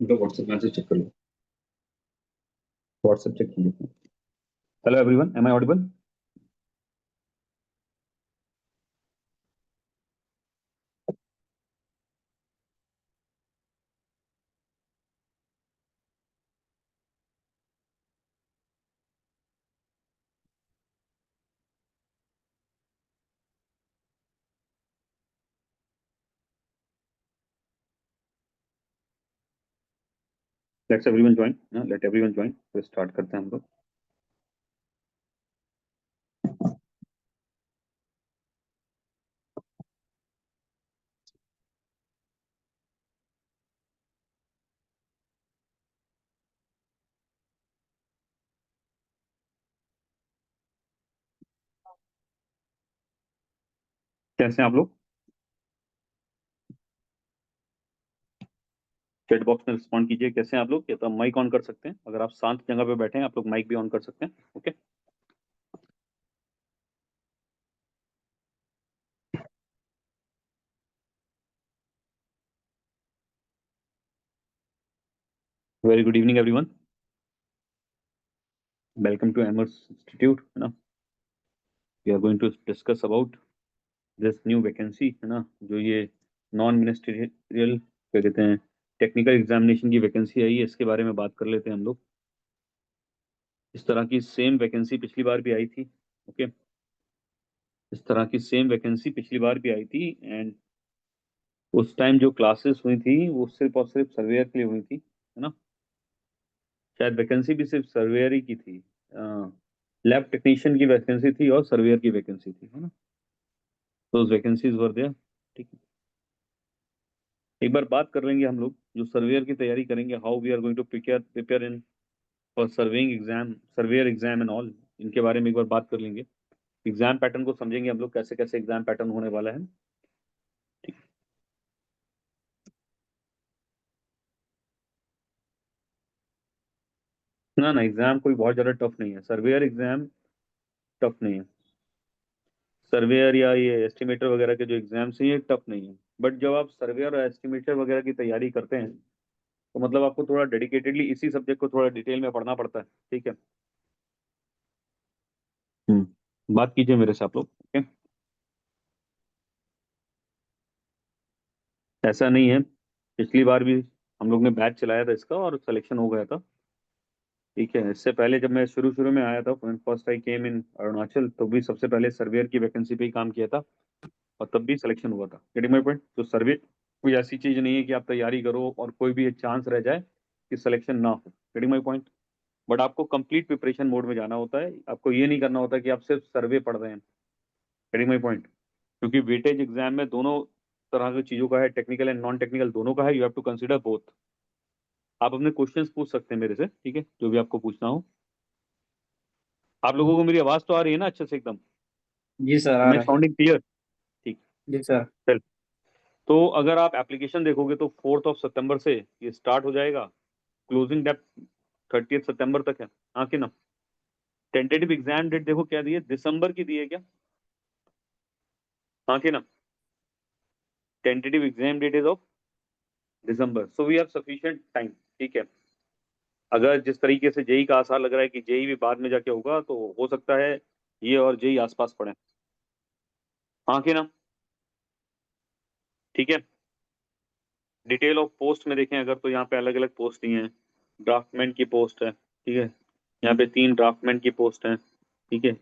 उनका WhatsApp message check कर लो। व्हाट्सएप चेक कीजिए। Hello everyone, am I audible? Let's everyone join, let everyone join, तो start करते हैं हम लोग। कैसे हैं आप लोग? चैट बॉक्स में रिस्पॉन्ड कीजिए, कैसे हैं आप लोग? या तो माइक ऑन कर सकते हैं, अगर आप शांत जगह पे बैठे हैं आप लोग माइक भी ऑन कर सकते हैं। Okay, very good evening everyone, welcome to एमर्स इंस्टीट्यूट, है ना। We are going to discuss about this new vacancy, है ना, जो ये नॉन मिनिस्ट्रियल क्या कहते हैं, टेक्निकल एग्जामिनेशन की वैकेंसी आई है, इसके बारे में बात कर लेते हैं हम लोग। इस तरह की सेम वैकेंसी पिछली बार भी आई थी। ओके, इस तरह की सेम वैकेंसी पिछली बार भी आई थी, एंड उस टाइम जो क्लासेस हुई थी वो सिर्फ और सिर्फ सर्वेयर के लिए हुई थी, है ना। शायद वैकेंसी भी सिर्फ सर्वेयर ही की थी। लैब टेक्नीशियन की वैकेंसी थी और सर्वेयर की वैकेंसी थी, है ना। तो वैकेंसीज वर देयर। ठीक है, एक बार बात कर लेंगे हम लोग जो सर्वेयर की तैयारी करेंगे, how we are going to prepare prepare in for surveying exam, surveyor exam and all. इनके बारे में एक बार बात कर लेंगे। एग्जाम पैटर्न को समझेंगे हम लोग, कैसे कैसे एग्जाम पैटर्न होने वाला है। ठीक। ना ना, एग्जाम कोई बहुत ज्यादा टफ नहीं है, सर्वेयर एग्जाम टफ नहीं है। सर्वेयर या ये एस्टिमेटर वगैरह के जो एग्जाम्स हैं ये टफ नहीं है। बट जब आप सर्वेयर और एस्टिमेटर वगैरह की तैयारी करते हैं तो मतलब आपको थोड़ा डेडिकेटेडली इसी सब्जेक्ट को थोड़ा डिटेल में पढ़ना पड़ता है। ठीक है। बात कीजिए मेरे से आप लोग। ओके, ऐसा नहीं है, पिछली बार भी हम लोग ने बैच चलाया था इसका और सिलेक्शन हो गया था। ठीक है, इससे पहले जब मैं शुरू शुरू में आया था, फर्स्ट आई केम इन अरुणाचल, तो भी सबसे पहले सर्वेयर की वैकेंसी पे ही काम किया था और तब भी सिलेक्शन हुआ था। Getting my point? तो सर्वे कोई ऐसी चीज नहीं है कि आप तैयारी करो और कोई भी एक चांस रह जाए कि सिलेक्शन ना हो। Getting my point? बट आपको कंप्लीट प्रिपरेशन मोड में जाना होता है, आपको ये नहीं करना होता कि आप सिर्फ सर्वे पढ़ रहे हैं। Getting my point? क्योंकि वेटेज एग्जाम में दोनों तरह की चीजों का है, टेक्निकल एंड नॉन टेक्निकल दोनों का है, you have to consider both. आप अपने क्वेश्चंस पूछ सकते हैं मेरे से, ठीक है, जो भी आपको पूछना हो। आप लोगों को मेरी आवाज तो आ रही है ना अच्छे से एकदम? जी सर, आ मैं रहा है। Sounding clear? ठीक। जी सर। चल, तो अगर आप एप्लीकेशन देखोगे तो 4 सितंबर से ये स्टार्ट हो जाएगा, क्लोजिंग डेट 30 सितंबर तक है। हाँ कि ना? टेंटेटिव एग्जाम डेट देखो क्या दी है, दिसंबर की दी है क्या? हाँ कि ना? Tentative exam date is of December, so we have sufficient time. ठीक है। अगर जिस तरीके से जेई का आसार लग रहा है कि जेई भी बाद में जाके होगा, तो हो सकता है ये और जेई आसपास पड़े। हाँ कि ना? ठीक है। डिटेल ऑफ पोस्ट में देखें अगर, तो यहाँ पे अलग अलग पोस्ट ही हैं। ड्राफ्टमैन की पोस्ट है, ठीक है, यहाँ पे 3 ड्राफ्टमैन की पोस्ट है। ठीक है,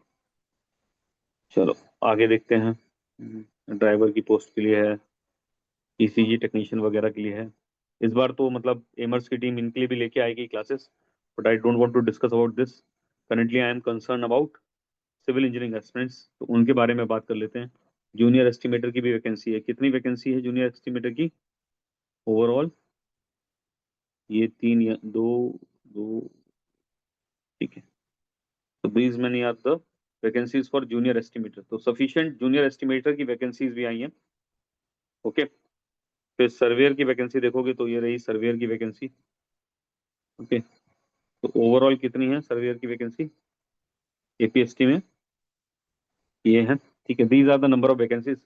चलो आगे देखते हैं। ड्राइवर की पोस्ट के लिए है, ईसीजी टेक्नीशियन वगैरह के लिए है। इस बार तो मतलब एमर्स की टीम इनके लिए भी लेके आएगी classes, but I don't want to discuss about this. Currently I am concern about civil engineering aspirants, तो उनके बारे में बात कर लेते हैं। जूनियर एस्टिमेटर की भी वैकेंसी है। कितनी वैकेंसी है जूनियर एस्टिमेटर की ओवरऑल? ये तीन या दो, दो, ठीक है। तो these many are the vacancies for junior estimator, तो sufficient junior estimator की वैकेंसीज भी आई हैं। ओके, फिर सर्वेयर की वैकेंसी देखोगे तो ये रही सर्वेयर की वैकेंसी। ओके, तो ओवरऑल कितनी है सर्वेयर की वैकेंसी एपीएसटी में? ये है। ठीक है, these are the number of vacancies.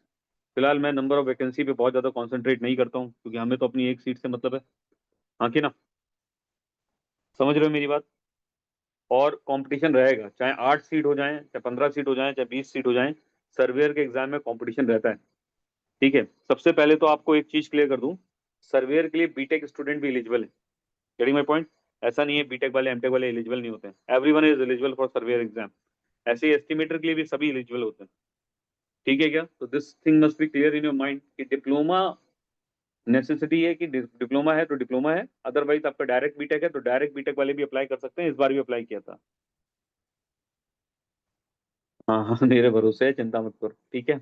फिलहाल मैं नंबर ऑफ वैकेंसी पे बहुत ज्यादा कॉन्सेंट्रेट नहीं करता हूँ, क्योंकि हमें तो अपनी एक सीट से मतलब है। हाँ कि ना, समझ रहे हो मेरी बात। और कंपटीशन रहेगा, चाहे 8 सीट हो जाए, चाहे 15 सीट हो जाए, चाहे 20 सीट हो जाए, सर्वेयर के एग्जाम में कंपटीशन रहता है। ठीक है, सबसे पहले तो आपको एक चीज क्लियर कर दूं, सर्वेयर के लिए बीटेक स्टूडेंट भी एलिजिबल है। Getting my point. ऐसा नहीं है बीटेक वाले एमटेक वाले एलिजिबल नहीं होते हैं, everyone is eligible for surveyor exam. ऐसे ही एस्टिमेटर के लिए भी सभी एलिजिबल होते हैं। ठीक है क्या, तो this thing must be clear in your mind कि डिप्लोमा नेसेसिटी है, कि डिप्लोमा है तो डिप्लोमा है, अदरवाइज आपका डायरेक्ट बीटेक है तो डायरेक्ट बीटेक वाले भी अप्लाई कर सकते हैं, इस बार भी अप्लाई किया था। हाँ हाँ मेरे भरोसे है, चिंता मत करो, ठीक है।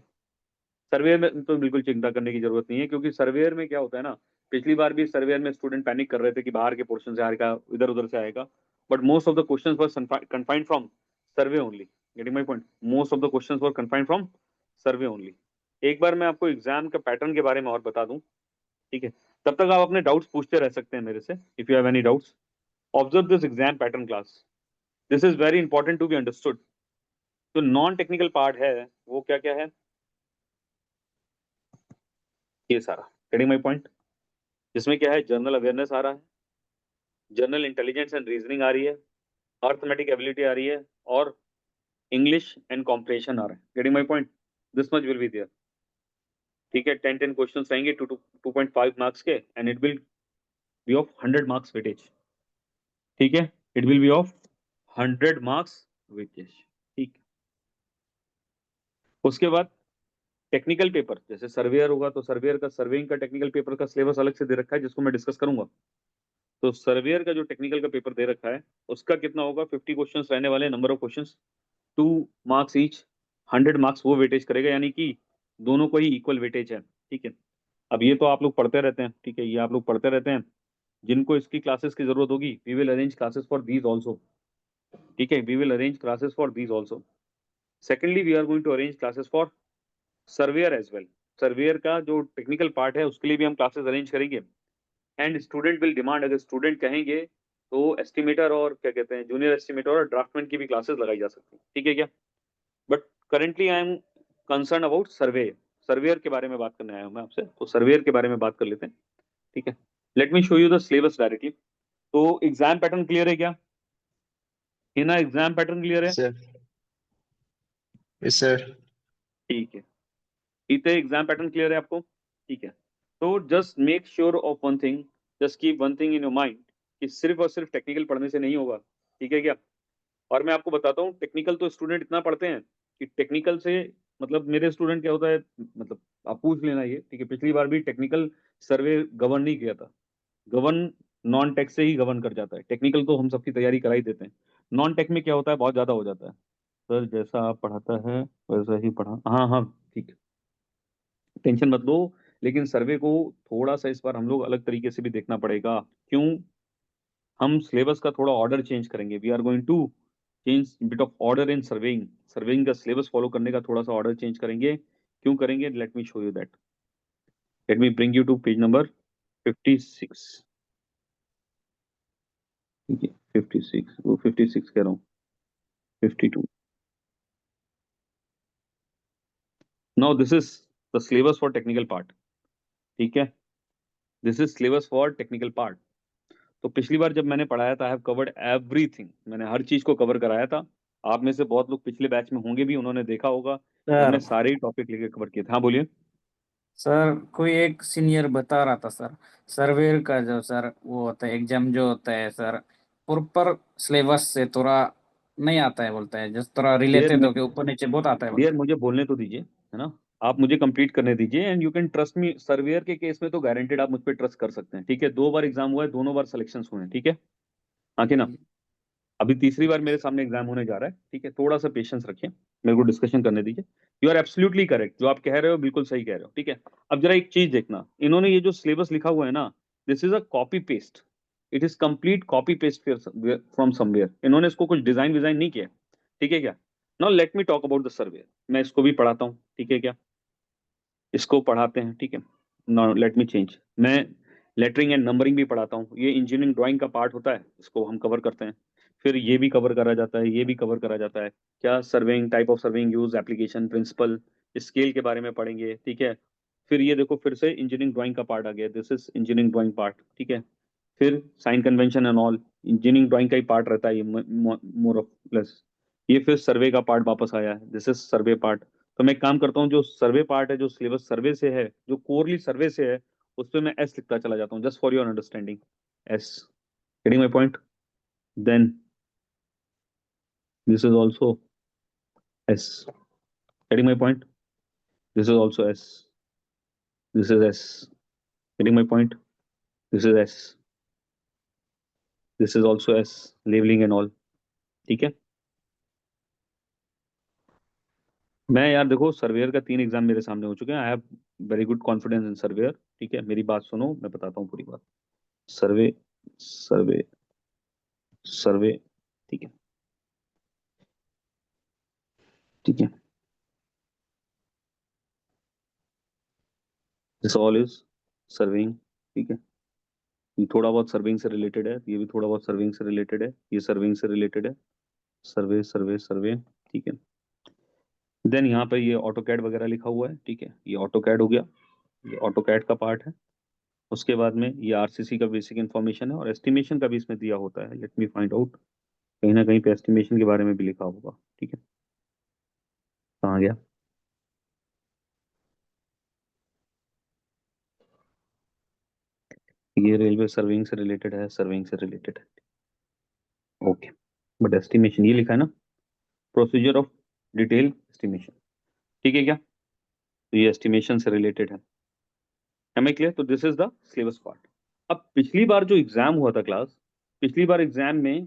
सर्वेयर में तो बिल्कुल चिंता करने की जरूरत नहीं है, क्योंकि सर्वेयर में क्या होता है ना, पिछली बार भी सर्वेयर में स्टूडेंट पैनिक कर रहे थे कि बाहर के पोर्शन से आएगा, इधर उधर से आएगा, but most of the questions were confined from survey only. Getting my point, most of the questions were confined from survey only. एक बार मैं आपको एग्जाम का पैटर्न के बारे में और बता दूं, ठीक है, तब तक आप अपने डाउट्स पूछते रह सकते हैं मेरे से, if you have any doubts. Observe this exam pattern class, this is very important to be understood. जो नॉन टेक्निकल पार्ट है वो क्या क्या है, ये सारा। गेटिंग माय पॉइंट, जिसमें क्या है, जनरल अवेयरनेस आ रहा है, जनरल इंटेलिजेंस एंड रीजनिंग आ रही है, अर्थमेटिक एबिलिटी आ रही है, और इंग्लिश एंड कॉम्प्रिहेंशन आ रहा है। Getting my point, this much will be there. ठीक है, 10 10 क्वेश्चन रहेंगे, 2.5 मार्क्स के, and it will be of 100 marks weightage. ठीक है, it will be of 100 marks weightage. ठीक है, उसके बाद टेक्निकल पेपर, जैसे सर्वेयर होगा तो सर्वेयर का, सर्वेइंग का टेक्निकल पेपर का सिलेबस अलग से दे रखा है, जिसको मैं डिस्कस करूंगा। तो सर्वेयर का जो टेक्निकल का पेपर दे रखा है, उसका कितना होगा, 50 क्वेश्चन रहने वाले, number of question 2 marks each, 100 marks वो वेटेज करेगा, यानी कि दोनों को ही इक्वल वेटेज है। ठीक है, अब ये तो आप लोग पढ़ते रहते हैं, ठीक है, ये आप लोग पढ़ते रहते हैं, जिनको इसकी क्लासेस की जरूरत होगी, we will arrange classes for these also. ठीक है, we will arrange classes for these also. Secondly, we are going to arrange classes for surveyor as well. Surveyor का जो टेक्निकल पार्ट है उसके लिए भी हम क्लासेस अरेंज करेंगे। एंड स्टूडेंट विल डिमांड, अगर स्टूडेंट कहेंगे तो एस्टिमेटर और क्या कहते हैं, जूनियर एस्टिमेटर और ड्राफ्टमैन की भी क्लासेस लगाई जा सकती है। ठीक है क्या, but currently I am concern about survey. Surveyor के बारे में बात करने आया हूं मैं आपसे, तो सर्वेयर के बारे में बात कर लेते हैं। ठीक है, late me show you the syllabus directly. तो एग्जाम पैटर्न क्लियर है क्या, है ना, एग्जाम पैटर्न क्लियर है। सर। Yes sir. ठीक है, ठीक है, एग्जाम पैटर्न क्लियर है आपको। ठीक है, तो just make sure of one thing, just keep one thing in your mind, कि सिर्फ और सिर्फ टेक्निकल पढ़ने से नहीं होगा। ठीक है क्या, और मैं आपको बताता हूँ, टेक्निकल तो स्टूडेंट इतना पढ़ते हैं कि टेक्निकल से, मतलब मेरे स्टूडेंट क्या होता है, मतलब आप पूछ लेना ये, ठीक है, पिछली बार भी टेक्निकल सर्वे गवर्न नहीं किया था। गवर्न नॉन टेक से ही गवर्न कर जाता है, टेक्निकल तो हम सबकी तैयारी करा ही देते हैं। नॉन टेक में क्या होता है, बहुत ज्यादा हो जाता है। सर जैसा आप पढ़ाता है वैसा ही पढ़ा, हाँ हाँ ठीक है, टेंशन मत लो। लेकिन सर्वे को थोड़ा सा इस बार हम लोग अलग तरीके से भी देखना पड़ेगा। क्यों, हम सिलेबस का थोड़ा ऑर्डर चेंज करेंगे, we are going to change bit of order in surveying. Surveying का सिलेबस फॉलो करने का थोड़ा सा ऑर्डर चेंज करेंगे। क्यों करेंगे, let me show you that. Let me bring you to page number 56। ठीक है, 56, वो 56 कह रहा हूँ, 52। Now this is the syllabus for technical part. ठीक है, this is syllabus for technical part. तो पिछली बार जब मैंने पढ़ाया था, आई हैव कवर्ड एवरीथिंग, मैंने हर चीज को कवर कराया था। आप में से बहुत लोग पिछले बैच में होंगे भी, उन्होंने देखा होगा कि सर हमने सारे ही टॉपिक लेके कवर किए थे। हाँ बोलिए। सर कोई एक सीनियर बता रहा था सर, सर्वेयर का जो सर वो होता है एग्जाम जो होता है सर, प्रॉपर सिलेबस से थोड़ा नहीं आता है बोलता है, जिस थोड़ा डियर रिलेटेड होके ऊपर नीचे बहुत आता है डियर बोलता मुझे बोलने तो दीजिए, है ना, आप मुझे कंप्लीट करने दीजिए, and you can trust me, surveyor के केस में तो गारंटेड आप मुझ पर ट्रस्ट कर सकते हैं। ठीक है, 2 बार एग्जाम हुआ है, दोनों बार सिलेक्शन हुए हैं। ठीक है, हाँ कि ना, है। अभी तीसरी बार मेरे सामने एग्जाम होने जा रहा है। ठीक है, थोड़ा सा पेशेंस रखिए, मेरे को डिस्कशन करने दीजिए। यू आर एब्सोल्युटली करेक्ट, जो आप कह रहे हो बिल्कुल सही कह रहे हो। ठीक है, अब जरा एक चीज देखना, इन्होंने ये जो सिलेबस लिखा हुआ है ना, this is a copy paste, it is complete copy paste from somewhere, इन्होंने इसको कुछ डिजाइन विजाइन नहीं किया। ठीक है क्या, now let me talk about the survey. मैं इसको भी पढ़ाता हूँ, ठीक है क्या, इसको पढ़ाते हैं। ठीक है, नाउ लेट मी चेंज, मैं लेटरिंग एंड नंबरिंग भी पढ़ाता हूँ, ये इंजीनियरिंग ड्राइंग का पार्ट होता है, इसको हम कवर करते हैं। फिर ये भी कवर करा जाता है, ये भी कवर करा जाता है, क्या, surveying, type of surveying, use, application, principle, scale के बारे में पढ़ेंगे। ठीक है, फिर ये देखो, फिर से इंजीनियरिंग ड्राइंग का पार्ट आ गया, this is engineering drawing part. ठीक है, फिर sign convention and all, engineering drawing का ही पार्ट रहता है ये, मोर ऑफ लेस। ये फिर सर्वे का पार्ट वापस आया है, दिस इज सर्वे पार्ट। तो मैं एक काम करता हूँ, जो सर्वे पार्ट है, जो सिलेबस सर्वे से है, जो कोरली सर्वे से है, उस पर मैं एस लिखता चला जाता हूँ, just for your understanding, S. Getting my point? Then this is also S. Getting my point? This is also S, this is S. Getting my point? This is S, this is also S, levelling and all. ठीक है। मैं यार देखो, surveyor का 3 exam मेरे सामने हो चुके हैं, I have very good confidence in surveyor. ठीक है, मेरी बात सुनो, मैं बताता हूँ पूरी बात। सर्वे, सर्वे, सर्वे। ठीक है, ठीक है, दिस ऑल इज सर्विंग। ठीक है, ये थोड़ा बहुत सर्विंग से रिलेटेड है, ये भी थोड़ा बहुत सर्विंग से रिलेटेड है, ये सर्विंग से रिलेटेड है। सर्वे, सर्वे, सर्वे। ठीक है। देन यहाँ पे ये ऑटो कैड वगैरह लिखा हुआ है। ठीक है, ये ऑटो कैड हो गया, ये ऑटो कैड का पार्ट है। उसके बाद में ये आरसीसी का बेसिक इन्फॉर्मेशन है, और एस्टिमेशन का भी इसमें दिया होता है, लेट मी फाइंड आउट। कहीं ना कहीं पे एस्टिमेशन के बारे में भी लिखा होगा। ठीक है, कहाँ गया? ये रेलवे सर्विंग से रिलेटेड है, सर्विंग से रिलेटेड है। ओके, बट एस्टिमेशन ये लिखा है ना, प्रोसीजर ऑफ डिटेल एस्टिमेशन। ठीक है क्या? तो ये एस्टिमेशन से रिलेटेड है। Am I clear? तो this is the syllabus part. अब पिछली बार जो एग्जाम हुआ था क्लास, पिछली बार एग्जाम में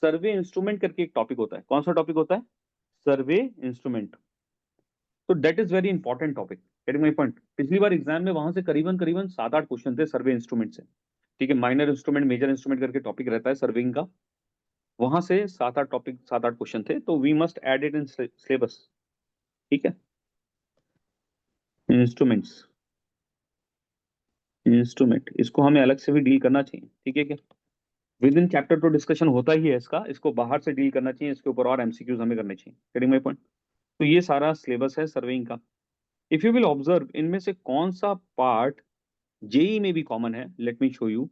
सर्वे इंस्ट्रूमेंट करके एक टॉपिक होता है। कौन सा टॉपिक होता है? सर्वे इंस्ट्रूमेंट। तो that is very important topic. Getting my point? पिछली बार एग्जाम में वहां से करीबन करीबन 7-8 क्वेश्चन थे सर्वे इंस्ट्रूमेंट से। ठीक है, माइनर इंस्ट्रूमेंट, मेजर इंस्ट्रूमेंट करके टॉपिक रहता है सर्विंग का। वहां से 7-8 टॉपिक, 7-8 क्वेश्चन थे, तो we must add it in syllabus. ठीक है, इंस्ट्रूमेंट्स, इंस्ट्रूमेंट, इसको हमें अलग से भी डील करना चाहिए। ठीक है क्या? विद इन चैप्टर तो डिस्कशन होता ही है इसका, इसको बाहर से डील करना चाहिए, इसके ऊपर और एमसीक्यूज हमें करने चाहिए। Getting my point? तो ये सारा सिलेबस है सर्वेइंग का। इफ यू विल ऑब्जर्व, इनमें से कौन सा पार्ट जेई में भी कॉमन है, लेट मी शो यू।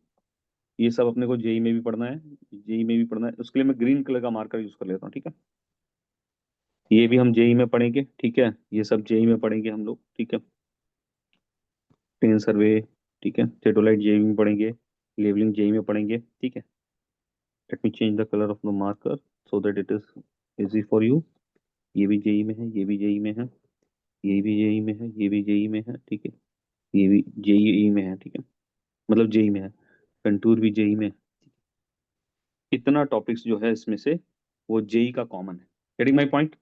ये सब अपने को जेई में भी पढ़ना है, जेई में भी पढ़ना है, उसके लिए मैं ग्रीन कलर का मार्कर यूज कर लेता हूँ। ठीक है, ये भी हम जेई में पढ़ेंगे। ठीक है, ये सब जेई में पढ़ेंगे हम लोग। ठीक है, ट्रेन सर्वे, ठीक है, टेटोलाइट जेई में पढ़ेंगे, लेवलिंग जेई में पढ़ेंगे। ठीक है, let me change the colour of the marker so that it is easy for you. ये भी जेई में है, ये भी जेई में है, ये भी जेई में है, ये भी जेई में है। ठीक है, ये भी जेई में है। ठीक है, मतलब जेई में है, कंटूर भी जेई में है। इतना टॉपिक्स जो है इसमें से वो जेई का कॉमन है। Getting my point?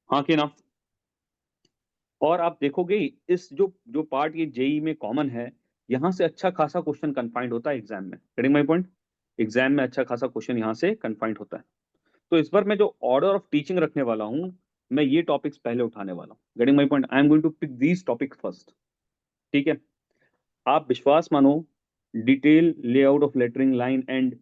हाँ कि ना? और आप देखोगे इस जो जो पार्ट ये जेई में कॉमन है, यहां से अच्छा खासा क्वेश्चन कन्फाइंड होता है एग्जाम में। Getting my point? एग्जाम में अच्छा खासा क्वेश्चन यहाँ से कन्फाइंड होता है। तो इस बार मैं जो ऑर्डर ऑफ टीचिंग रखने वाला हूँ, मैं ये टॉपिक्स पहले उठाने वाला हूँ। Getting my point? I am going to pick these topic first. ठीक है, आप विश्वास मानो, detail layout of lettering line and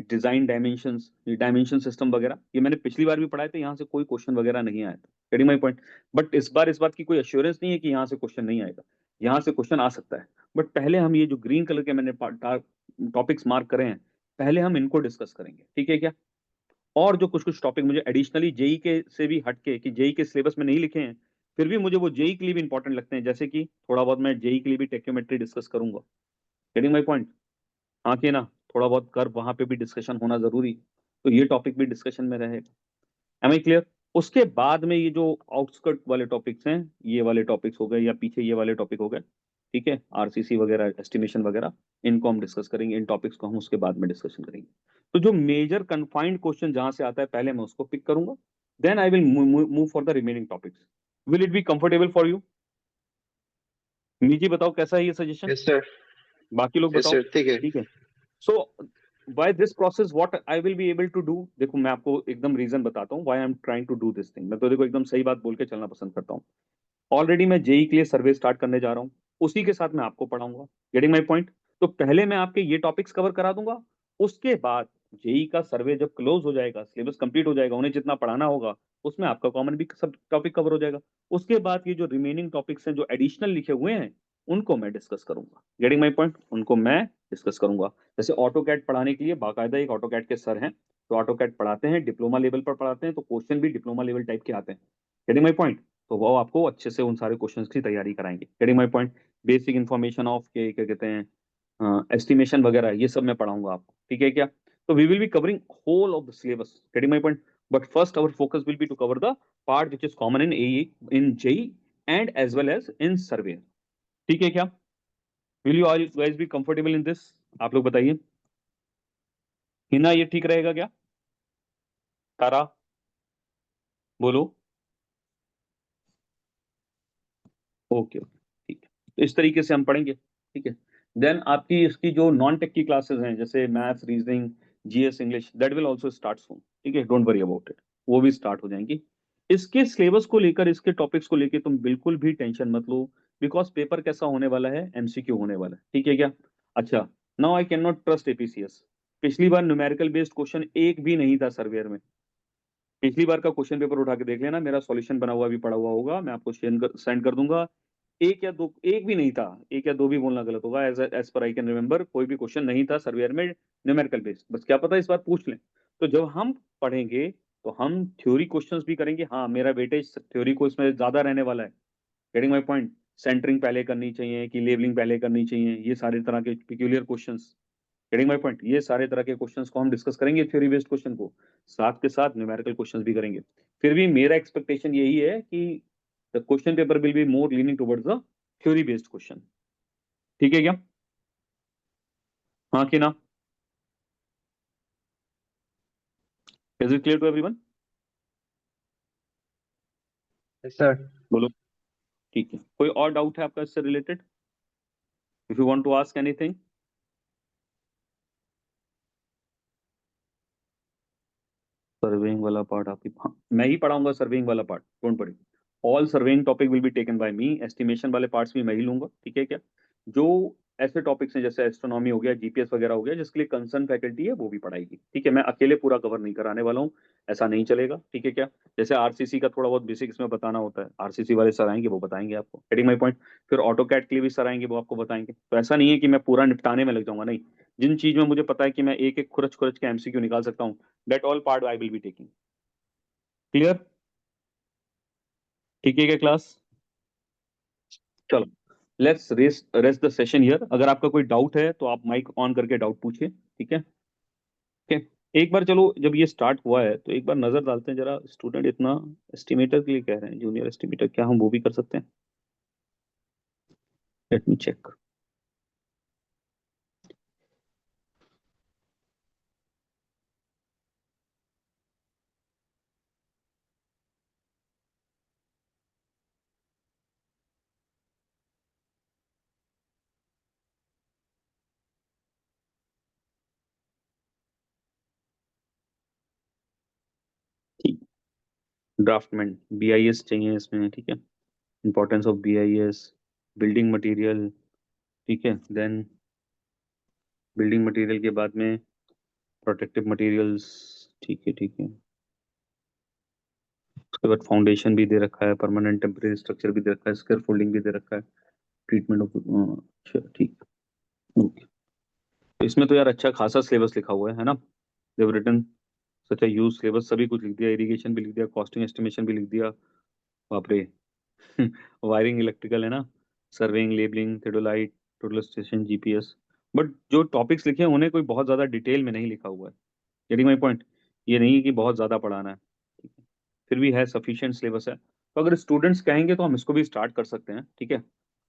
design dimensions, dimension system वगैरह, ये मैंने पिछली बार भी पढ़ाए थे, यहाँ से कोई क्वेश्चन वगैरह नहीं आया था। Getting my point? बट इस बात की कोई अश्योरेंस नहीं है कि यहाँ से क्वेश्चन नहीं आएगा, यहाँ से क्वेश्चन आ सकता है। बट पहले हम ये जो ग्रीन कलर के मैंने टॉपिक्स मार्क करे हैं, पहले हम इनको डिस्कस करेंगे। ठीक है क्या? और जो कुछ कुछ टॉपिक मुझे एडिशनली जेई के से भी हटके, कि जेई के सिलेबस में नहीं लिखे हैं, फिर भी मुझे वो जेई के लिए भी इंपॉर्टेंट लगते हैं, जैसे कि थोड़ा बहुत मैं जेई के लिए भी टेक्योमेट्री डिस्कस करूंगा। Getting my point? हाँ कि ना? थोड़ा बहुत कर, वहां पे भी डिस्कशन होना जरूरी, तो ये टॉपिक भी डिस्कशन में रहेगा। Am I clear? उसके बाद में ये जो आउटस्कर्ट वाले टॉपिक्स हैं, ये वाले टॉपिक्स हो गए, या पीछे ये वाले टॉपिक हो गए, ठीक है, आरसीसी वगैरह, एस्टिमेशन वगैरह, इनको हम डिस्कस करेंगे, इन टॉपिक्स को हम उसके बाद में डिस्कशन करेंगे। तो जो मेजर कन्फाइंड क्वेश्चन जहां से आता है, पहले मैं उसको पिक करूंगा, then I will move for the remaining topics. Will it be comfortable for you? नीचे बताओ कैसा है ये सजेशन? Yes sir. बाकी लोग यस बताओ। सर, ठीक है। ठीक है। So by this process what I will be able to do, देखो मैं आपको एकदम रीजन बताता हूँ why I am trying to do this thing. मैं तो देखो एकदम सही बात बोल के चलना पसंद करता हूँ। ऑलरेडी मैं जेई के लिए सर्वे स्टार्ट करने जा रहा हूँ, उसी के साथ मैं आपको पढ़ाऊंगा। Getting my point? तो पहले मैं आपके ये टॉपिक्स कवर करा दूंगा, उसके बाद जेई का सर्वे जब क्लोज हो जाएगा, सिलेबस कंप्लीट हो जाएगा, उन्हें जितना पढ़ाना होगा उसमें आपका कॉमन भी सब टॉपिक कवर हो जाएगा। उसके बाद ये जो रिमेनिंग टॉपिक्स हैं जो एडिशनल लिखे हुए हैं, उनको मैं डिस्कस करूंगा। Getting my point? उनको मैं डिस्कस करूंगा। जैसे ऑटो कैड पढ़ाने के लिए बाकायदा एक ऑटो कैड के सर हैं, तो ऑटो कैड पढ़ाते हैं, डिप्लोमा लेवल पर पढ़ाते हैं, तो क्वेश्चन भी डिप्लोमा लेवल टाइप के आते हैं। Getting my point? तो वो आपको अच्छे से उन सारे क्वेश्चंस की तैयारी कराएंगे। Getting my point? Basic information of के क्या कहते हैं, एस्टिमेशन वगैरह, ये सब मैं पढ़ाऊंगा आपको, ठीक है क्या? तो we will be covering whole of the syllabus. Getting my point? But first our focus will be to cover the part which is common in A, in JE and as well as in survey. ठीक है क्या? Will you all guys be comfortable in this? आप लोग बताइए। हिना, ये ठीक रहेगा क्या? तारा, बोलो। ओके, ठीक है। तो इस तरीके से हम पढ़ेंगे, ठीक है। देन आपकी इसकी जो नॉन टेक की क्लासेस हैं, जैसे maths, reasoning, GS, English, that will also start सून, ठीक है, डोंट वरी अबाउट इट। वो भी स्टार्ट हो जाएंगी। इसके सिलेबस को लेकर, इसके टॉपिक्स को लेकर तुम बिल्कुल भी टेंशन मत लो, बिकॉज पेपर कैसा होने वाला है, एमसीक्यू होने वाला है, ठीक है क्या? अच्छा, now I can not trust APCS. पिछली बार न्यूमेरिकल बेस्ड क्वेश्चन एक भी नहीं था सर्वेयर में। पिछली बार का क्वेश्चन पेपर उठा के देख लेना, मेरा सॉल्यूशन बना हुआ भी पड़ा हुआ होगा, मैं आपको सेंड कर दूंगा। एक या दो, एक भी नहीं था, एक या दो भी बोलना गलत होगा, as as per I can remember कोई भी क्वेश्चन नहीं था सर्वेयर में न्यूमेरिकल बेस्ड। बस क्या पता इस बार पूछ लें। तो जब हम पढ़ेंगे तो हम थ्योरी क्वेश्चंस भी करेंगे। हाँ, मेरा वेटेज थ्योरी को इसमें ज्यादा रहने वाला है। Getting my point? सेंटरिंग पहले करनी चाहिए कि लेबलिंग पहले करनी चाहिए, ये सारे तरह के peculiar questions. Getting my point? ये सारे तरह के क्वेश्चंस को हम डिस्कस करेंगे, थ्योरी बेस्ड क्वेश्चन को, साथ के साथ न्यूमेरिकल क्वेश्चंस भी करेंगे। फिर भी मेरा एक्सपेक्टेशन यही है कि the question paper will be more leaning towards the theory based question. ठीक है क्या? हाँ कि ना? Is it clear to everyone? Yes sir. बोलो। ठीक है, कोई और डाउट है आपका इससे related? If you want to ask anything. Surveying वाला पार्ट आपकी, हाँ, मैं ही पढ़ाऊंगा सर्वेइंग वाला part, don't worry. All surveying topic will be taken by me, estimation वाले पार्ट्स भी मैं ही लूंगा, ठीक है क्या? जो ऐसे टॉपिक्स हैं जैसे एस्ट्रोनॉमी हो गया, जीपीएस वगैरह हो गया, जिसके लिए कंसर्न फैकल्टी है वो भी पढ़ाएगी, ठीक है। मैं अकेले पूरा कवर नहीं कराने वाला हूँ, ऐसा नहीं चलेगा, ठीक है क्या? जैसे आरसीसी का थोड़ा बहुत बेसिक इसमें बताना होता है, आरसीसी वाले सर आएंगे वो बताएंगे आपको, गेटिंग माई पॉइंट? फिर ऑटो कैट के लिए भी सर आएंगे, वो आपको बताएंगे। तो ऐसा नहीं है कि मैं पूरा निपटाने में लग जाऊंगा, नहीं। जिन चीज में मुझे पता है कि मैं एक एक खुरच खुरच के एमसीक्यू निकाल सकता हूँ, that all part I will be taking. Clear? ठीक है क्या क्लास? चलो, let's rest the session here. अगर आपका कोई डाउट है तो आप माइक ऑन करके डाउट पूछिए, ठीक है? ओके, एक बार चलो, जब ये स्टार्ट हुआ है तो एक बार नजर डालते हैं जरा। स्टूडेंट इतना एस्टिमेटर के लिए कह रहे हैं, जूनियर एस्टिमेटर, क्या हम वो भी कर सकते हैं? Let me check. ठीक, ड्राफ्टमेंट बीआईएस चाहिए इसमें, ठीक है। Importance of BIS, building material, ठीक है। देन बिल्डिंग मटेरियल के बाद में प्रोटेक्टिव मटेरियल्स, ठीक है, ठीक है। उसके बाद फाउंडेशन भी दे रखा है, परमानेंट टेम्परेरी स्ट्रक्चर भी दे रखा है, स्केयर फोल्डिंग भी दे रखा है, ट्रीटमेंट ऑफ, अच्छा ठीक, ओके। तो इसमें तो यार अच्छा खासा सिलेबस लिखा हुआ है ना? देव रिटन सच है, यूज सिलेबस सभी कुछ लिख दिया, इरिगेशन भी लिख दिया, कॉस्टिंग एस्टिमेशन भी लिख दिया, बाप रे। वायरिंग इलेक्ट्रिकल है ना, surveying, labelling, theodolite, total station, GPS. But जो टॉपिक्स लिखे हैं उन्हें कोई बहुत ज्यादा डिटेल में नहीं लिखा हुआ है। Getting my point? ये नहीं है कि बहुत ज्यादा पढ़ाना है, ठीक है। फिर भी है, सफिशिएंट सिलेबस है, तो अगर स्टूडेंट्स कहेंगे तो हम इसको भी स्टार्ट कर सकते हैं, ठीक है।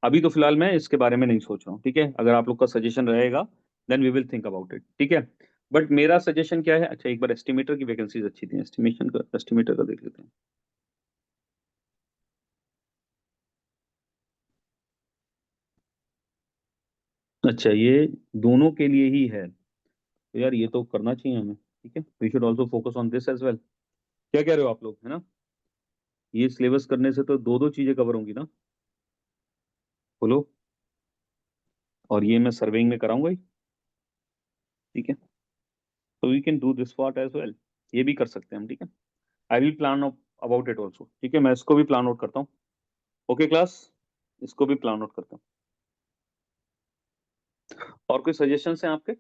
अभी तो फिलहाल मैं इसके बारे में नहीं सोच रहा हूँ, ठीक है। अगर आप लोग का सजेशन रहेगा then we will think about it, ठीक है। बट मेरा सजेशन क्या है, अच्छा एक बार एस्टिमेटर की वैकेंसीज अच्छी थी, एस्टिमेशन का, एस्टिमेटर का देख लेते हैं। अच्छा, ये दोनों के लिए ही है, तो यार ये तो करना चाहिए हमें, ठीक है। We should also focus on this as well. क्या कह रहे हो आप लोग, है ना? ये सिलेबस करने से तो दो दो चीजें कवर होंगी ना, बोलो। और ये मैं सर्वेइंग में कराऊंगा ही, ठीक है। तो we can do this part as well, ये भी कर सकते हैं हम, ठीक है। I will plan about it also, ठीक है। मैं इसको भी प्लान आउट करता हूँ, ओके क्लास, इसको भी प्लान आउट करता हूँ। और कोई सजेशंस हैं आपके?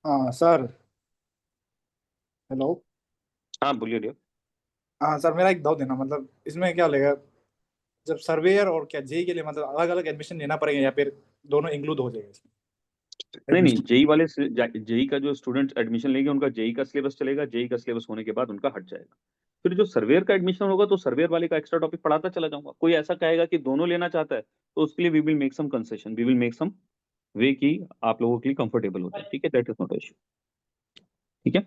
हाँ सर। हेलो। हाँ बोलिए भैया। हाँ सर, मेरा एक डाउट है ना, मतलब इसमें क्या लगेगा, जब सर्वेयर और क्या जेई के लिए मतलब अलग अलग एडमिशन लेना पड़ेगा या फिर दोनों इंक्लूड हो जाएगा इसमें नहीं नहीं, एडमिशन? जेई वाले जेई का जो स्टूडेंट एडमिशन लेंगे उनका जेई का सिलेबस चलेगा, जेई का सिलेबस होने के बाद उनका हट जाएगा। फिर जो सर्वेयर का एडमिशन होगा तो सर्वेयर वाले का एक्स्ट्रा टॉपिक पढ़ाता चला जाऊंगा। कोई ऐसा कहेगा कि दोनों लेना चाहता है तो उसके लिए we will make some concession, we will make some way की आप लोगों के लिए कंफर्टेबल होता है। ठीक है, दैट इज नॉट इशू। ठीक है,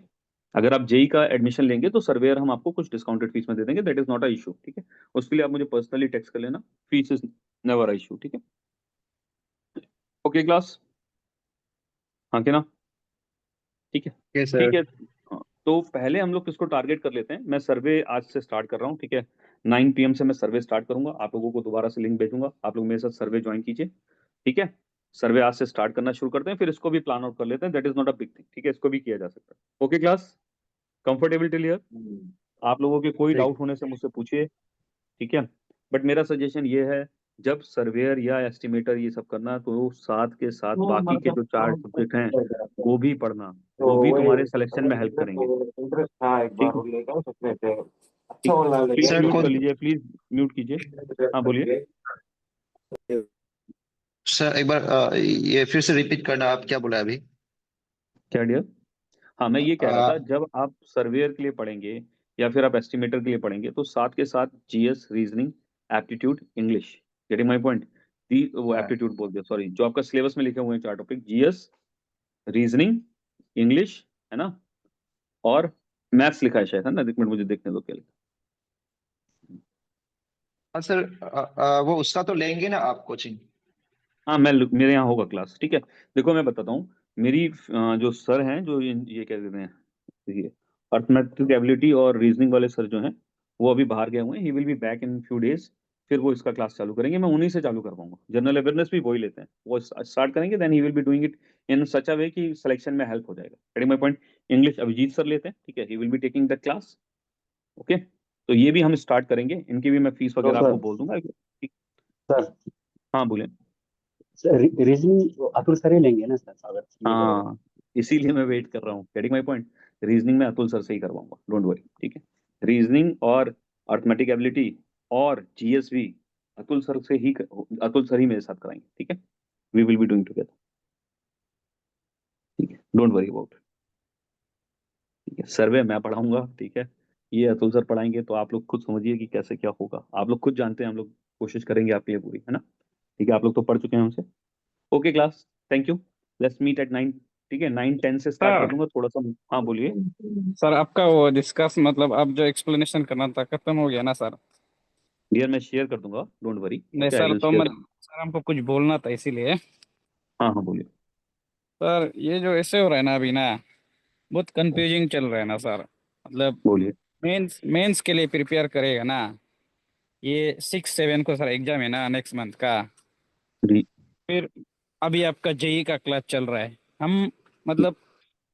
अगर आप जेई का एडमिशन लेंगे तो सर्वेयर हम आपको कुछ डिस्काउंटेड फीस में दे देंगे, that is not a issue. ठीक है, उसके लिए आप मुझे पर्सनली टेक्स्ट कर लेना, fees is never a issue. ठीक है, ओके क्लास, हाँ के ना? ठीक है। ओके ठीक सर। है, हाँ, तो पहले हम लोग किसको टारगेट कर लेते हैं। मैं सर्वे आज से स्टार्ट कर रहा हूँ। ठीक है, 9 PM से मैं सर्वे स्टार्ट करूंगा, आप लोगों को दोबारा से लिंक भेजूंगा, आप लोग मेरे साथ सर्वे ज्वाइन कीजिए। ठीक है, सर्वे आज से स्टार्ट करना शुरू करते हैं, फिर इसको भी प्लान आउट कर लेते हैं, that is not a big thing. ठीक है, इसको भी किया जा सकता है। Okay class, comfortable till here? आप लोगों के कोई ठीक। डाउट होने से मुझसे पूछिए। ठीक है, बट मेरा सजेशन ये है, जब सर्वेयर या एस्टिमेटर ये सब करना तो साथ के साथ बाकी के जो 4 सब्जेक्ट हैं वो भी पढ़ना, तो वो भी वही तुम्हारे सिलेक्शन में हेल्प करेंगे। इंटरेस्ट था, एक ठीक बार है, वो लेगा उसमें से अच्छा ठीक, वाला प्लीज लेके म्यूट सर कर कौन लीजिए, प्लीज म्यूट कीजिए। हाँ बोलिए। सर एक बार ये फिर से रिपीट करना, आप क्या बोला अभी? क्या डियर? हाँ मैं ये कह रहा था, आ, जब आप सर्वेयर के लिए पढ़ेंगे या फिर आप एस्टिमेटर के लिए पढ़ेंगे तो साथ के साथ GS, reasoning, aptitude, English, getting my point? दी वो हाँ। एप्टीट्यूड बोल दिया, सॉरी, जो आपका सिलेबस में लिखे हुए हैं 4 टॉपिक, जीएस, रीजनिंग, इंग्लिश, है ना, और मैथ्स लिखा है शायद, है ना, एक मिनट मुझे देखने दो क्या लिखा हाँ सर, वो उसका तो लेंगे ना आप कोचिंग? है। हाँ मैं मेरे यहाँ होगा क्लास। ठीक है, देखो मैं बताता हूँ, मेरी जो सर हैं जो ये क्या कहते हैं, देखिए, अर्थमेटिक एबिलिटी और रीजनिंग वाले सर जो हैं वो अभी बाहर गए हुए हैं, ही will be back in few days. फिर वो इसका क्लास चालू करेंगे, मैं उन्हीं से चालू कर पाऊंगा। जनरल अवेयरनेस भी वही लेते हैं, वो स्टार्ट करेंगे, then he will be doing it in such a way कि सिलेक्शन में हेल्प हो जाएगा। Getting my point? English Abhijit sir लेते हैं, ठीक है, he will be taking the class. Okay, तो ये भी हम स्टार्ट करेंगे, इनकी भी मैं फीस तो वगैरह आपको सर बोल दूंगा। ठीक, सर हाँ बोले। रीजनिंग अतुल सर ही लेंगे ना सर, अगर ये बोलोगे? हाँ, इसीलिए मैं वेट कर रहा हूँ। Getting my point? रीजनिंग में अतुल सर से ही करवाऊंगा, डोंट वरी। ठीक है, रीजनिंग और अर्थमेटिक एबिलिटी और जीएस भी अतुल सर से ही, अतुल सर ही मेरे साथ कराएंगे। ठीक है, we will be doing together. ठीक है, डोंट वरी अबाउट। ठीक है, सर्वे मैं पढ़ाऊंगा। ठीक है, ये अतुल सर पढ़ाएंगे, तो आप लोग खुद समझिए कि कैसे क्या होगा। आप लोग खुद जानते हैं, हम लोग कोशिश करेंगे आपके लिए पूरी, है ना। ठीक है, आप लोग तो पढ़ चुके हैं हमसे। Okay class, thank you, let's meet at 9। ठीक है, 9:10 से स्टार्ट कर सर दूंगा थोड़ा सा। हाँ बोलिए। सर आपका वो डिस्कस मतलब आप जो एक्सप्लेनेशन करना था खत्म हो गया ना सर? डियर मैं शेयर कर दूंगा, डोंट वरी। नहीं ओके, आई सर, विल तो शेयर। मतलब सर हमको कुछ बोलना था इसीलिए। हाँ हाँ बोलिए। सर ये जो ऐसे हो रहा है ना अभी ना, बहुत कंफ्यूजिंग चल रहा है ना सर। मतलब बोलिए। मेंस मेंस के लिए प्रिपेयर करेगा ना, ये 6-7 को सर एग्जाम है ना नेक्स्ट मंथ का। जी। फिर अभी आपका जेई का क्लास चल रहा है। हम मतलब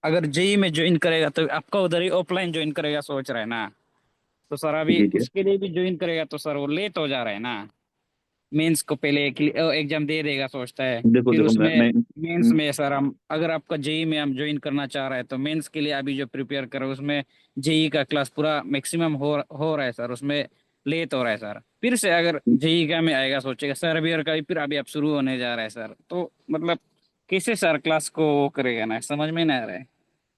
अगर जेई में ज्वाइन करेगा तो आपका उधर ही ऑफलाइन ज्वाइन करेगा सोच रहा है ना। तो सर अभी जी जी, उसके लिए भी ज्वाइन करेगा तो सर वो लेट हो जा रहा है ना। मेंस को पहले एग्जाम दे देगा सोचता है। देखो फिर देखो उसमें मैं मेंस में सर हम अगर आपका जेई में हम ज्वाइन करना चाह रहे हैं तो मेंस के लिए अभी जो प्रिपेयर कर रहे हैं उसमें जेई का क्लास पूरा मैक्सिमम हो रहा है सर, उसमें लेट हो रहा है सर। फिर से अगर जेई का में आएगा सोचेगा सर अभी और का भी फिर अभी अब शुरू होने जा रहा है सर, तो मतलब कैसे सर क्लास को वो करेगा ना, समझ में नहीं आ रहा है।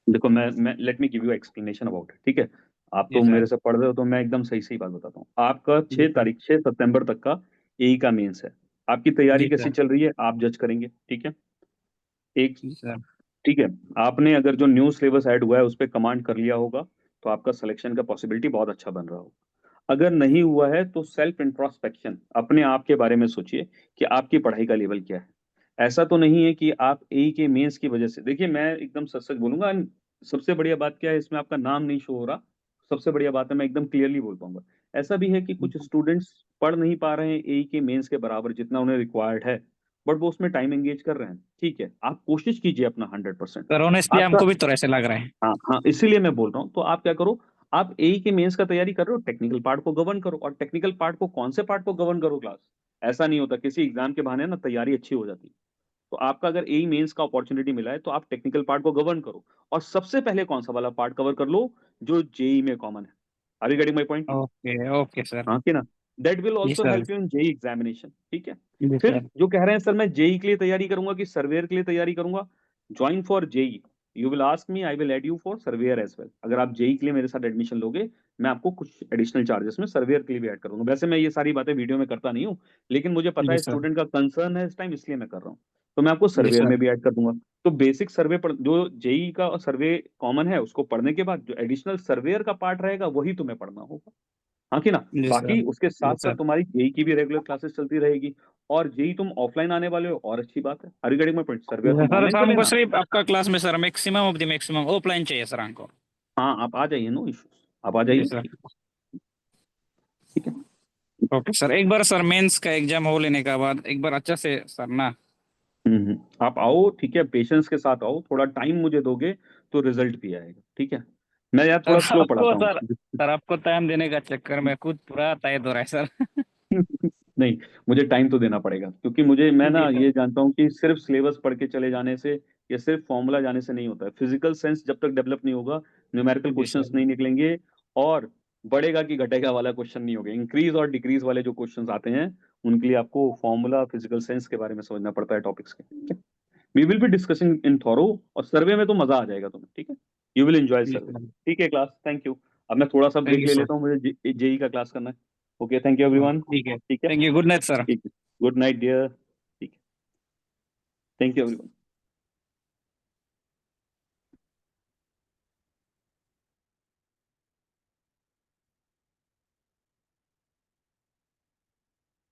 देखो मैं let me give you explanation about it. ठीक है, आप जी तो सर। मेरे से पढ़ रहे हो तो मैं एकदम सही सही बात बताता हूँ। आपका जी सर। 6 सितंबर तक का एई का मेंस है। आपकी तैयारी जी कैसी सर। चल रही है आप जज करेंगे। ठीक है, एक, जी सर। ठीक है, आपने अगर जो न्यू सिलेबस ऐड हुआ है उस पर कमांड कर लिया होगा तो आपका सिलेक्शन का पॉसिबिलिटी बहुत अच्छा बन रहा होगा। अगर नहीं हुआ है तो सेल्फ इंट्रोस्पेक्शन, अपने आप के बारे में सोचिए कि आपकी पढ़ाई का लेवल क्या है। ऐसा तो नहीं है कि आप ए के मेंस की वजह से, देखिए मैं एकदम सच सच बोलूंगा, सबसे बढ़िया बात क्या है इसमें, आपका नाम नहीं शो हो रहा। सबसे बढ़िया बात है, मैं एकदम क्लियरली बोल पाऊंगा, ऐसा भी है कि कुछ स्टूडेंट्स पढ़ नहीं पा रहे हैं ए के मेंस के बराबर जितना उन्हें रिक्वायर्ड है, बट वो उसमें टाइम एंगेज कर रहे हैं। ठीक है, आप कोशिश कीजिए अपना 100%। सर ऑनेस्टली आपका, हमको भी तो ऐसे लग रहा है। हाँ हाँ, इसीलिए मैं बोल रहा हूँ, तो आप क्या करो, आप एई के मेंस का तैयारी कर रहे हो, टेक्निकल पार्ट को गवर्न करो। और टेक्निकल पार्ट को, कौन से पार्ट को गवर्न करो क्लास? ऐसा नहीं होता, किसी एग्जाम के बहाने ना तैयारी अच्छी हो जाती है। तो आपका अगर एई मेंस का अपॉर्चुनिटी मिला है तो आप टेक्निकल पार्ट को गवर्न करो, और सबसे पहले कौन सा वाला पार्ट कवर कर लो जो जेई में कॉमन है। Are you getting my point? Okay okay sir. हाँ कि ना, दैट विल जी also sir. Help you in JE examination, ठीक है। जी फिर सर। जो कह रहे हैं सर मैं जेई के लिए तैयारी करूंगा कि सर्वेयर के लिए तैयारी करूंगा, join for JE, you will ask me, I will add you for surveyor as well. अगर आप जेई के लिए मेरे साथ एडमिशन लोगे, मैं आपको कुछ एडिशनल चार्जेस में सर्वेयर के लिए भी ऐड करूंगा। वैसे मैं ये सारी बातें वीडियो में करता नहीं हूँ, लेकिन मुझे पता जी है सर। स्टूडेंट का कंसर्न है इस टाइम, इसलिए मैं कर रहा हूँ। तो मैं आपको जी सर्वेयर सर। में भी ऐड कर दूंगा। तो बेसिक सर्वे जो जेई का सर्वे कॉमन है उसको पढ़ने के बाद जो एडिशनल सर्वेयर का पार्ट रहेगा वही तुम्हें पढ़ना होगा, हाँ कि ना। जी सर। बाकी उसके जी साथ साथ सर। तुम्हारी जेई की भी रेगुलर क्लासेस चलती रहेगी, और जेई तुम ऑफलाइन आने वाले हो और अच्छी बात है। Are you getting my point? Survey तुम सर ऑनलाइन सर कर हमको लेना। सिर्फ आपका क्लास में sir maximum of the maximum offline चाहिए सर हमको। हाँ आप आ जाइए, नो इश्यूज, आप आ जी जाइए, सर। ठीक है। ओके सर, एक बार सर मेंस का एग्जाम हो लेने के बाद एक बार अच्छा से सर ना। आप आओ, ठीक है, पेशेंस के साथ आओ, थोड़ा टाइम मुझे दोगे तो रिजल्ट भी आएगा, ठीक है। मैं यार थोड़ा सर स्लो आपको पढ़ाता हूँ। सर आपको टाइम देने का चक्कर में खुद पूरा टाइट हो रहा है सर। नहीं, मुझे टाइम तो देना पड़ेगा, क्योंकि मैं जी ना सर। ये जानता हूँ कि सिर्फ सिलेबस पढ़ के चले जाने से या सिर्फ फॉर्मूला जाने से नहीं होता है। फिजिकल सेंस जब तक डेवलप नहीं होगा, न्यूमेरिकल जी क्वेश्चंस सर। नहीं निकलेंगे, और बढ़ेगा कि घटेगा वाला क्वेश्चन नहीं होगा। इंक्रीज और डिक्रीज वाले जो क्वेश्चंस आते हैं, उनके लिए आपको फॉर्मूला, फिजिकल सेंस के बारे में समझना पड़ता है टॉपिक्स के। We will be discussing in thorough, और सर्वे में तो मजा आ जाएगा तुम्हें, ठीक है। यू विल एंजॉय जी सर्वे, सर। ठीक है क्लास, थैंक यू। अब मैं थोड़ा सा थैंक ब्रेक यू ले सर। लेता हूँ, मुझे जेई का क्लास करना है। ओके, थैंक यू एवरीवन, ठीक है, ठीक है, thank you, good night sir. ठीक है, गुड नाइट डियर, ठीक है, थैंक यू एवरीवन।